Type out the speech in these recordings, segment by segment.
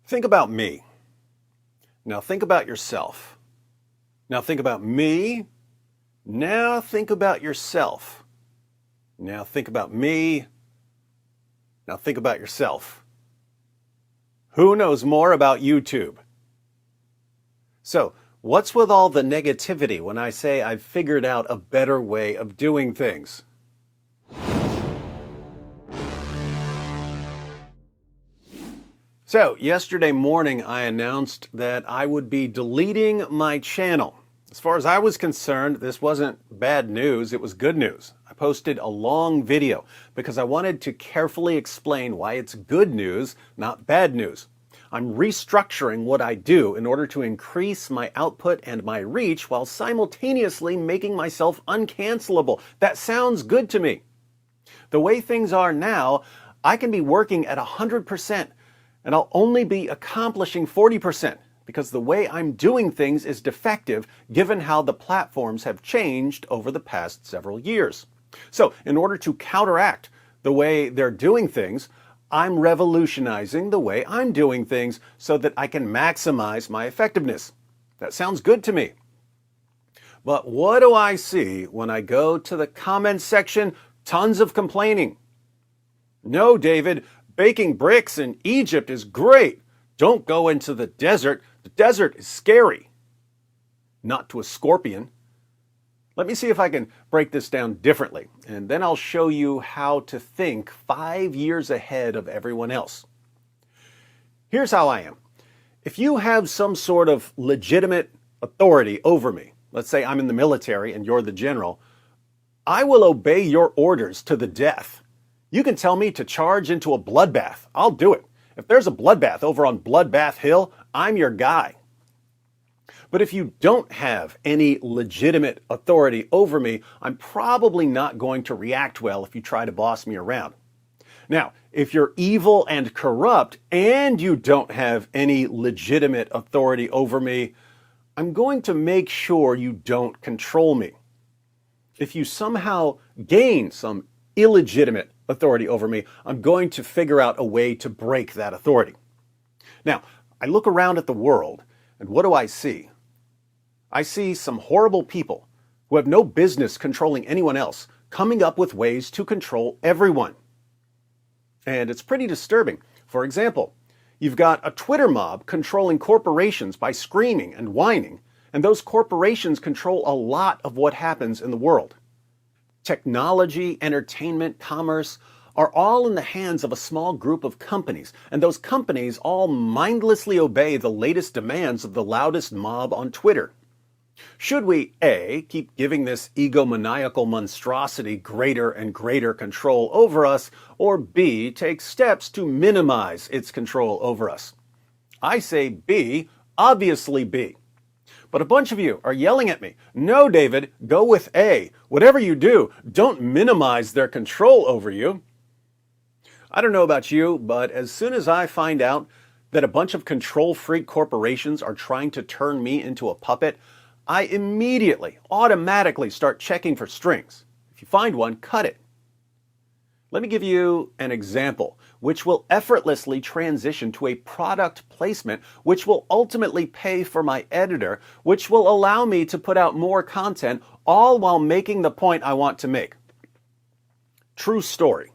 Think about me. Now think about yourself. Now think about me. Now think about yourself. Now think about me. Now think about yourself. Who knows more about YouTube? So, what's with all the negativity when I say I've figured out a better way of doing things? So, yesterday morning I announced that I would be deleting my channel. As far as I was concerned, this wasn't bad news, it was good news. I posted a long video because I wanted to carefully explain why it's good news, not bad news. I'm restructuring what I do in order to increase my output and my reach while simultaneously making myself uncancelable. That sounds good to me. The way things are now, I can be working at 100%. And I'll only be accomplishing 40% because the way I'm doing things is defective given how the platforms have changed over the past several years. So in order to counteract the way they're doing things, I'm revolutionizing the way I'm doing things so that I can maximize my effectiveness. That sounds good to me. But what do I see when I go to the comments section? Tons of complaining. No, David, baking bricks in Egypt is great. Don't go into the desert. The desert is scary. Not to a scorpion. Let me see if I can break this down differently, and then I'll show you how to think 5 years ahead of everyone else. Here's how I am. If you have some sort of legitimate authority over me, let's say I'm in the military and you're the general, I will obey your orders to the death. You can tell me to charge into a bloodbath. I'll do it. If there's a bloodbath over on Bloodbath Hill, I'm your guy. But if you don't have any legitimate authority over me, I'm probably not going to react well if you try to boss me around. Now, if you're evil and corrupt and you don't have any legitimate authority over me, I'm going to make sure you don't control me. If you somehow gain some illegitimate authority over me, I'm going to figure out a way to break that authority. Now, I look around at the world, and what do I see? I see some horrible people who have no business controlling anyone else, coming up with ways to control everyone. And it's pretty disturbing. For example, you've got a Twitter mob controlling corporations by screaming and whining, and those corporations control a lot of what happens in the world. Technology, entertainment, commerce are all in the hands of a small group of companies, and those companies all mindlessly obey the latest demands of the loudest mob on Twitter. Should we, A, keep giving this egomaniacal monstrosity greater and greater control over us, or B, take steps to minimize its control over us? I say B, obviously B. But a bunch of you are yelling at me. No, David, go with A. Whatever you do, don't minimize their control over you. I don't know about you, but as soon as I find out that a bunch of control freak corporations are trying to turn me into a puppet, I immediately, automatically start checking for strings. If you find one, cut it. Let me give you an example, which will effortlessly transition to a product placement, which will ultimately pay for my editor, which will allow me to put out more content, all while making the point I want to make. True story.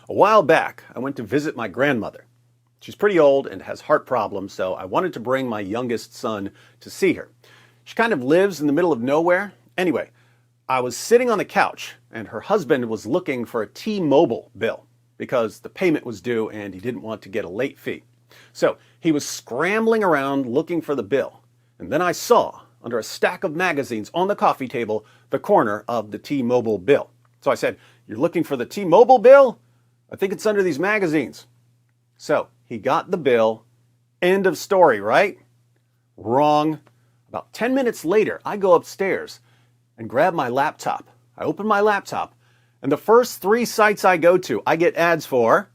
A while back, I went to visit my grandmother. She's pretty old and has heart problems, so I wanted to bring my youngest son to see her. She kind of lives in the middle of nowhere. Anyway, I was sitting on the couch, and her husband was looking for a T-Mobile bill because the payment was due and he didn't want to get a late fee. So he was scrambling around looking for the bill. And then I saw, under a stack of magazines on the coffee table, the corner of the T-Mobile bill. So I said, "You're looking for the T-Mobile bill? I think it's under these magazines." So he got the bill. End of story, right? Wrong. About 10 minutes later, I go upstairs and grab my laptop. I open my laptop, and the first 3 sites I go to, I get ads for,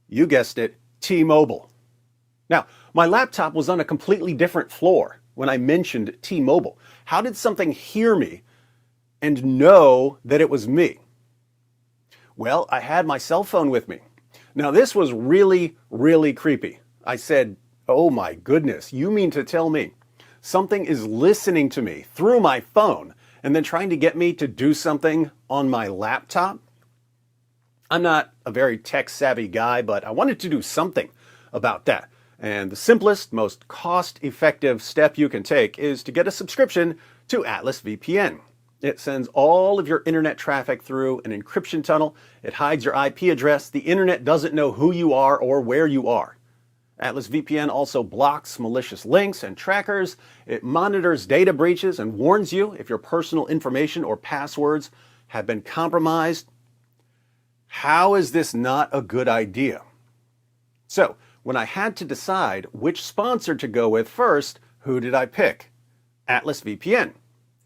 you guessed it, T-Mobile. Now, my laptop was on a completely different floor when I mentioned T-Mobile. How did something hear me and know that it was me? Well, I had my cell phone with me. Now, this was really, really creepy. I said, Oh my goodness, you mean to tell me something is listening to me through my phone and then trying to get me to do something on my laptop? I'm not a very tech-savvy guy, but I wanted to do something about that. And the simplest, most cost-effective step you can take is to get a subscription to Atlas VPN. It sends all of your internet traffic through an encryption tunnel. It hides your IP address. The internet doesn't know who you are or where you are. Atlas VPN also blocks malicious links and trackers. It monitors data breaches and warns you if your personal information or passwords have been compromised. How is this not a good idea? So, when I had to decide which sponsor to go with first, who did I pick? Atlas VPN.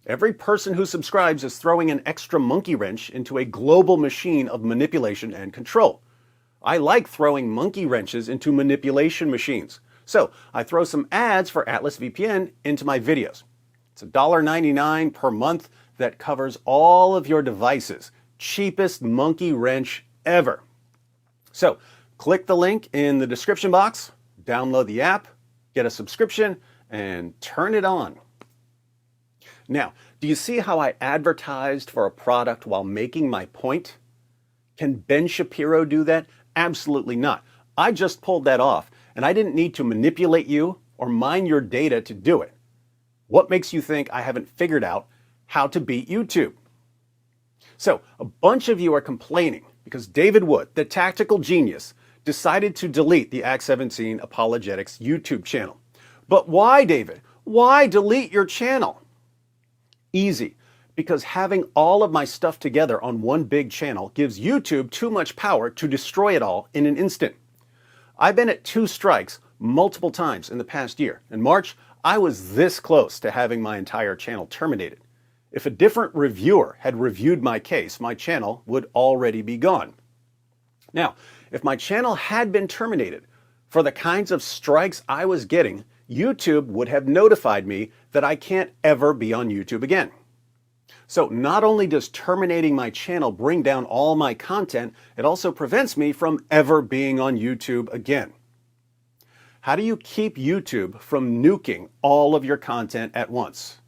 Every person who subscribes is throwing an extra monkey wrench into a global machine of manipulation and control. I like throwing monkey wrenches into manipulation machines. So I throw some ads for Atlas VPN into my videos. It's $1.99 per month that covers all of your devices. Cheapest monkey wrench ever. So click the link in the description box, download the app, get a subscription, and turn it on. Now, do you see how I advertised for a product while making my point? Can Ben Shapiro do that? Absolutely not. I just pulled that off, and I didn't need to manipulate you or mine your data to do it. What makes you think I haven't figured out how to beat YouTube? So, a bunch of you are complaining because David Wood, the tactical genius, decided to delete the Acts17Apologetics YouTube channel. But why, David? Why delete your channel? Easy, because having all of my stuff together on one big channel gives YouTube too much power to destroy it all in an instant. I've been at 2 strikes multiple times in the past year. In March, I was this close to having my entire channel terminated. If a different reviewer had reviewed my case, my channel would already be gone. Now, if my channel had been terminated for the kinds of strikes I was getting, YouTube would have notified me that I can't ever be on YouTube again. So not only does terminating my channel bring down all my content, it also prevents me from ever being on YouTube again. How do you keep YouTube from nuking all of your content at once?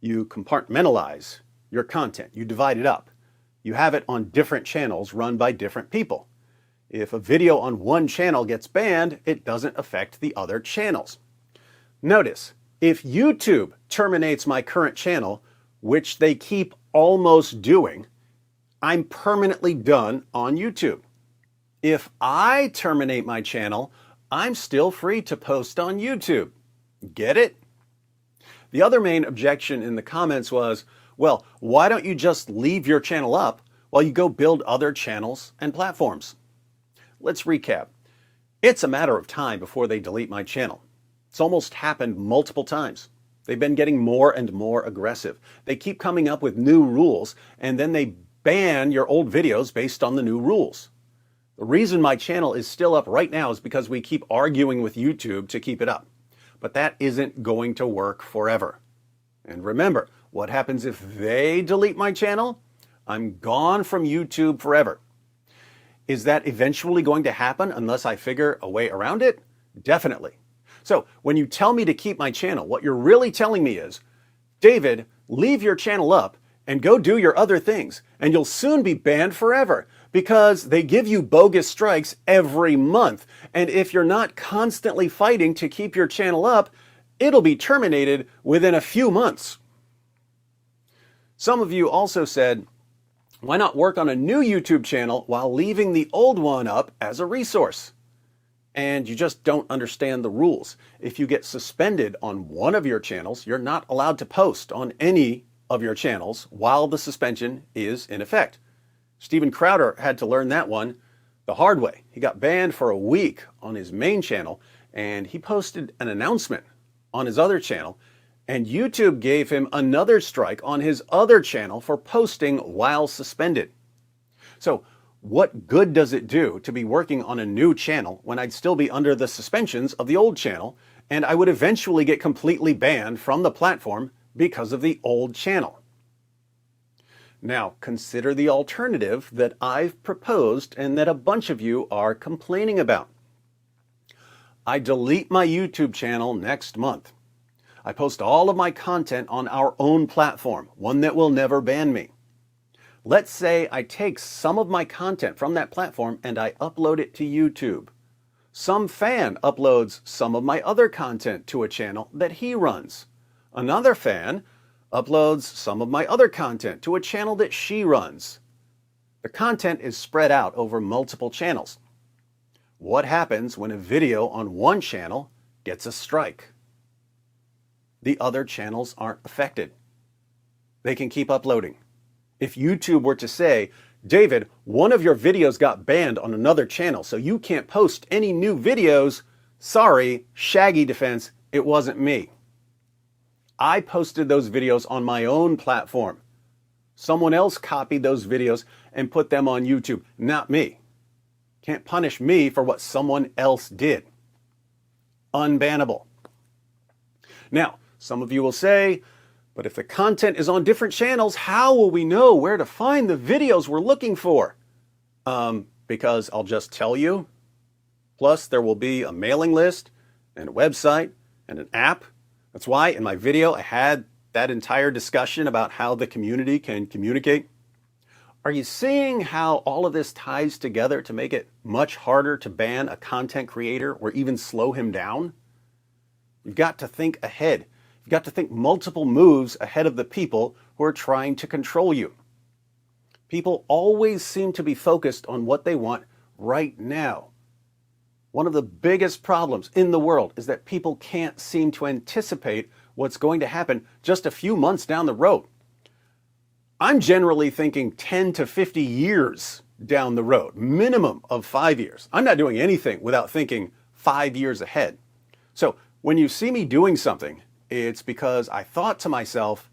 You compartmentalize your content. You divide it up. You have it on different channels run by different people. If a video on one channel gets banned, it doesn't affect the other channels. Notice, if YouTube terminates my current channel, which they keep almost doing, I'm permanently done on YouTube. If I terminate my channel, I'm still free to post on YouTube. Get it? The other main objection in the comments was, well, why don't you just leave your channel up while you go build other channels and platforms? Let's recap. It's a matter of time before they delete my channel. It's almost happened multiple times. They've been getting more and more aggressive. They keep coming up with new rules, and then they ban your old videos based on the new rules. The reason my channel is still up right now is because we keep arguing with YouTube to keep it up. But that isn't going to work forever. And remember, what happens if they delete my channel? I'm gone from YouTube forever. Is that eventually going to happen unless I figure a way around it? Definitely. So when you tell me to keep my channel, what you're really telling me is, David, leave your channel up and go do your other things, and you'll soon be banned forever because they give you bogus strikes every month. And if you're not constantly fighting to keep your channel up, it'll be terminated within a few months. Some of you also said, why not work on a new YouTube channel while leaving the old one up as a resource? And you just don't understand the rules. If you get suspended on one of your channels, you're not allowed to post on any of your channels while the suspension is in effect. Steven Crowder had to learn that one the hard way. He got banned for a week on his main channel, and he posted an announcement on his other channel, and YouTube gave him another strike on his other channel for posting while suspended. So what good does it do to be working on a new channel when I'd still be under the suspensions of the old channel, and I would eventually get completely banned from the platform because of the old channel? Now, consider the alternative that I've proposed and that a bunch of you are complaining about. I delete my YouTube channel next month. I post all of my content on our own platform, one that will never ban me. Let's say I take some of my content from that platform and I upload it to YouTube. Some fan uploads some of my other content to a channel that he runs. Another fan uploads some of my other content to a channel that she runs. The content is spread out over multiple channels. What happens when a video on one channel gets a strike? The other channels aren't affected. They can keep uploading. If YouTube were to say, David, one of your videos got banned on another channel, so you can't post any new videos, sorry, shaggy defense, it wasn't me. I posted those videos on my own platform. Someone else copied those videos and put them on YouTube, not me. Can't punish me for what someone else did. Unbannable. Now, some of you will say, but if the content is on different channels, how will we know where to find the videos we're looking for? Because I'll just tell you. Plus, there will be a mailing list and a website and an app. That's why in my video, I had that entire discussion about how the community can communicate. Are you seeing how all of this ties together to make it much harder to ban a content creator or even slow him down? You've got to think ahead. You've got to think multiple moves ahead of the people who are trying to control you. People always seem to be focused on what they want right now. One of the biggest problems in the world is that people can't seem to anticipate what's going to happen just a few months down the road. I'm generally thinking 10 to 50 years down the road, minimum of 5 years. I'm not doing anything without thinking 5 years ahead. So when you see me doing something, it's because I thought to myself,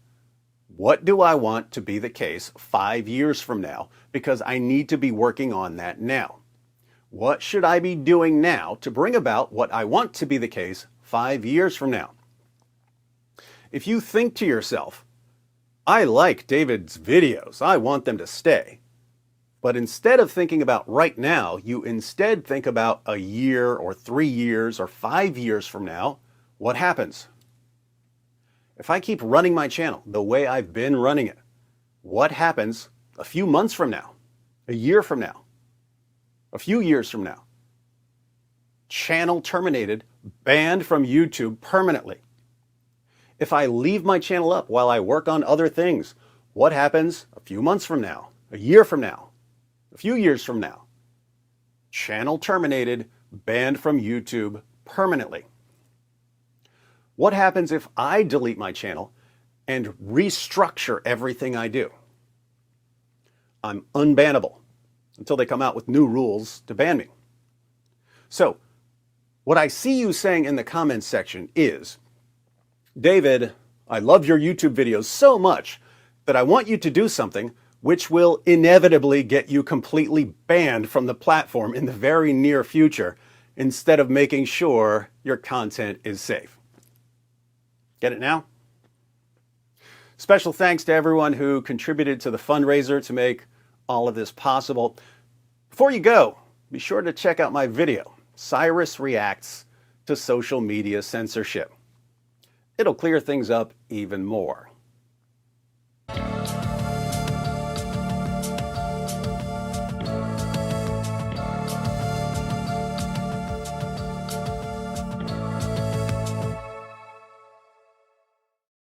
what do I want to be the case 5 years from now? Because I need to be working on that now. What should I be doing now to bring about what I want to be the case 5 years from now? If you think to yourself, I like David's videos, I want them to stay. But instead of thinking about right now, you instead think about a year or 3 years or 5 years from now, what happens? If I keep running my channel the way I've been running it, what happens a few months from now, a year from now, a few years from now? Channel terminated, banned from YouTube permanently. If I leave my channel up while I work on other things, what happens a few months from now, a year from now, a few years from now? Channel terminated, banned from YouTube permanently. What happens if I delete my channel and restructure everything I do? I'm unbannable until they come out with new rules to ban me. So, what I see you saying in the comments section is, David, I love your YouTube videos so much that I want you to do something which will inevitably get you completely banned from the platform in the very near future, instead of making sure your content is safe. Get it now? Special thanks to everyone who contributed to the fundraiser to make all of this possible. Before you go, be sure to check out my video, Cyrus Reacts to Social Media Censorship. It'll clear things up even more.